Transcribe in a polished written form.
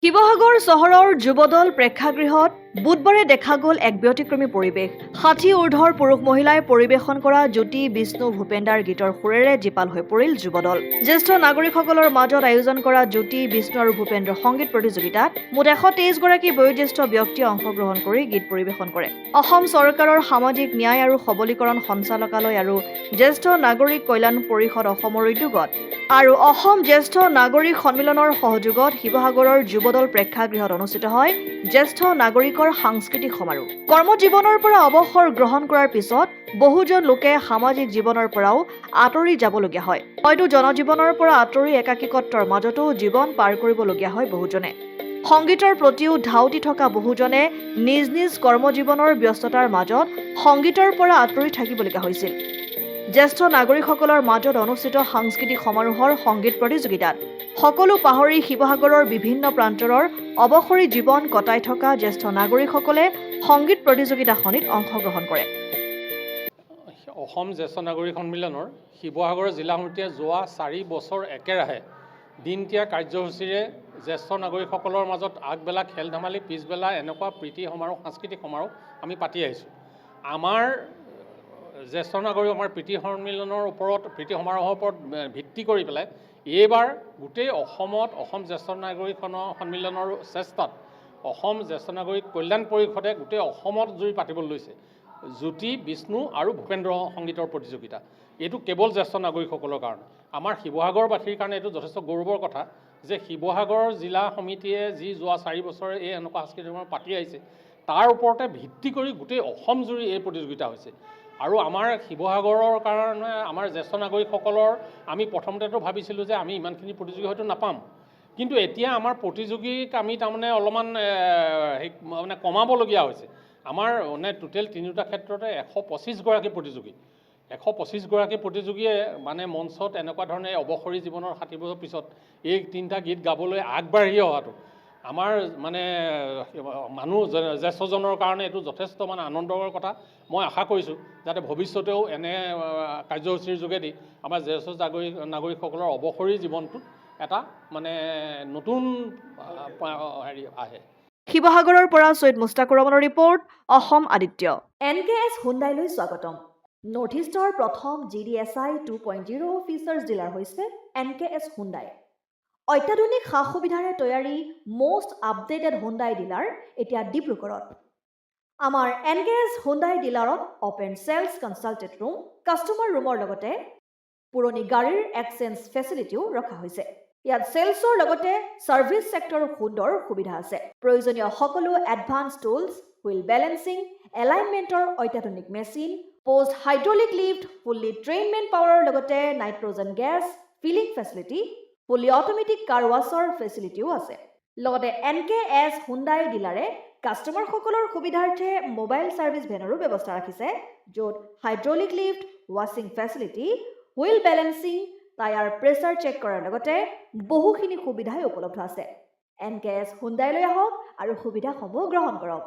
শিৱসাগৰ চহৰৰ যুৱদল প্ৰেক্ষাগৃহত বুধবাৰে দেখা গ'ল এক ব্যতিক্ৰমী পৰিৱেশ। ৬০ ঊৰ্ধৰ পুৰুষ মহিলাই পৰিৱেশন কৰা জ্যোতি বিষ্ণু ভূপেন্দাৰ গীতৰ সুৰেৰে জীপাল হৈ পৰিল যুৱদল। জ্যেষ্ঠ নাগৰিকসকলৰ মাজত আয়োজন কৰা জ্যোতি বিষ্ণু আৰু ভূপেন্দ্ৰ সংগীত প্ৰতিযোগিতাত মুঠ ১২৩ গৰাকী বয়োজ্যেষ্ঠ ব্যক্তিয়ে অংশগ্ৰহণ কৰি গীত পৰিৱেশন কৰে। অসম চৰকাৰৰ সামাজিক ন্যায় আৰু সবলীকৰণ সঞ্চালকালয় আৰু জ্যেষ্ঠ নাগৰিক কল্যাণ পৰিষদ অসমৰ উদ্যোগত আৰু অসম জ্যেষ্ঠ নাগৰিক সন্মিলনৰ সহযোগত শিৱসাগৰৰ যুৱদল প্ৰেক্ষাগৃহত অনুষ্ঠিত হয় জ্যেষ্ঠ নাগৰিকৰ সাংস্কৃতিক সমাৰোহ। কৰ্মজীৱনৰ পৰা অৱসৰ গ্ৰহণ কৰাৰ পিছত বহুজন লোকে সামাজিক জীৱনৰ পৰাও আঁতৰি যাবলগীয়া হয়। হয়তো জনজীৱনৰ পৰা আঁতৰি একাকিত্বৰ মাজতো জীৱন পাৰ কৰিবলগীয়া হয় বহুজনে। সংগীতৰ প্ৰতিও ধাউতি থকা বহুজনে নিজ নিজ কৰ্মজীৱনৰ ব্যস্ততাৰ মাজত সংগীতৰ পৰা আঁতৰি থাকিবলগীয়া হৈছিল। জ্যেষ্ঠ নাগৰিকসকলৰ মাজত অনুষ্ঠিত সাংস্কৃতিক সমাৰোহৰ সংগীত প্ৰতিযোগিতাত সকলো পাহৰি শিৱসাগৰৰ বিভিন্ন প্ৰান্তৰৰ অৱসৰী জীৱন কটাই থকা জ্যেষ্ঠ নাগৰিকসকলে সংগীত প্ৰতিযোগিতাখনিত অংশগ্ৰহণ কৰে। অসম জ্যেষ্ঠ নাগৰিক সন্মিলনৰ শিৱসাগৰ জিলা সমিতিয়ে যোৱা ৪ বছৰ একেৰাহে দিনতীয়া কাৰ্যসূচীৰে জ্যেষ্ঠ নাগৰিকসকলৰ মাজত আগবেলা খেল ধেমালি, পিছবেলা এনেকুৱা প্ৰীতি সমাৰোহ, সাংস্কৃতিক সমাৰোহ আমি পাতি আহিছোঁ। আমাৰ জ্যেষ্ঠ নাগৰিক আমাৰ প্ৰীতি সমাৰোহৰ ওপৰত ভিত্তি কৰি পেলাই এইবাৰ গোটেই অসমত অসম জ্যেষ্ঠ নাগৰিক সন্মিলনৰ চেষ্টাত অসম জ্যেষ্ঠ নাগৰিক কল্যাণ পৰিষদে গোটেই অসমত জুৰি পাতিবলৈ লৈছে জ্যোতি বিষ্ণু আৰু ভূপেন্দ্ৰ সংগীতৰ প্ৰতিযোগিতা। এইটো কেৱল জ্যেষ্ঠ নাগৰিকসকলৰ কাৰণে, আমাৰ শিৱসাগৰবাসীৰ কাৰণে এইটো যথেষ্ট গৌৰৱৰ কথা যে শিৱসাগৰ জিলা সমিতিয়ে যি যোৱা ৪ বছৰে এই এনেকুৱা সাংস্কৃতিক সমাৰোহ পাতি আহিছে তাৰ ওপৰতে ভিত্তি কৰি গোটেই অসম জুৰি এই প্ৰতিযোগিতা হৈছে। আৰু আমাৰ শিৱসাগৰৰ কাৰণে আমাৰ জ্যেষ্ঠ নাগৰিকসকলৰ আমি প্ৰথমতেতো ভাবিছিলোঁ যে আমি ইমানখিনি প্ৰতিযোগী হয়তো নাপাম, কিন্তু এতিয়া আমাৰ প্ৰতিযোগীক আমি তাৰমানে অলপমান মানে কমাবলগীয়া হৈছে। আমাৰ মানে টোটেল তিনিওটা ক্ষেত্ৰতে ১২৫ গৰাকী প্ৰতিযোগী, ১২৫ গৰাকী প্ৰতিযোগীয়ে মানে মঞ্চত এনেকুৱা ধৰণে অৱসৰী জীৱনৰ ৬০ বছৰ পিছত এই ৩টা গীত গাবলৈ আগবাঢ়ি অহাটো আমাৰ মানে মানুহ জ্যেষ্ঠজনৰ কাৰণে এইটো যথেষ্ট মানে আনন্দৰ কথা। মই আশা কৰিছোঁ যাতে ভৱিষ্যতেও এনে কাৰ্যসূচীৰ যোগেদি আমাৰ জ্যেষ্ঠ নাগৰিকসকলৰ অৱসৰী জীৱনটোত এটা মানে নতুন আহে। শিৱসাগৰৰ পৰা চৈয়দ মুস্তাকুৰ ৰহমানৰ ৰিপৰ্ট, অসম আদিত্য। NKS হুণ্ডাইলৈ স্বাগতম। নৰ্থ ইষ্টৰ প্ৰথম GDSI 2.0 ফিচাৰ্ছ ডিলাৰ হৈছে NKS হুণ্ডাই। অত্যাধুনিক সা সুবিধাৰে তৈয়াৰী মষ্ট আপডেটেড হুণ্ডাই ডিলাৰ এতিয়া ডিব্ৰুগড়ত। আমাৰ NKS হুণ্ডাই ডিলাৰত open sales consulted room, customer ৰুমৰ লগতে পুৰণি গাড়ীৰ এক্সচেঞ্জ ফেচিলিটিও ৰখা হৈছে। ইয়াত চেলছৰ লগতে ছাৰ্ভিচ ছেক্টৰৰ সুন্দৰ সুবিধা আছে। প্ৰয়োজনীয় সকলো এডভান্স টুলছ, হুইল বেলেন্সিং, এলাইনমেণ্টৰ অত্যাধুনিক machine, post hydraulic lift, fully ট্ৰেইনমেণ্ট পাৱাৰৰ লগতে nitrogen gas filling facility, fully automatic car washer ফেচিলিটিও আছে। লগতে NKS হুণ্ডাই ডিলাৰে কাষ্টমাৰসকলৰ সুবিধাৰ্থে মোবাইল ছাৰ্ভিচ ভেনৰো ব্যৱস্থা ৰাখিছে, য'ত হাইড্ৰলিক লিফ্ট, ৱাশ্বিং facility, wheel balancing, tyre pressure check কৰাৰ লগতে বহুখিনি সুবিধাই উপলব্ধ আছে। NKS হুণ্ডাইলৈ আহক আৰু সুবিধাসমূহ গ্ৰহণ কৰক।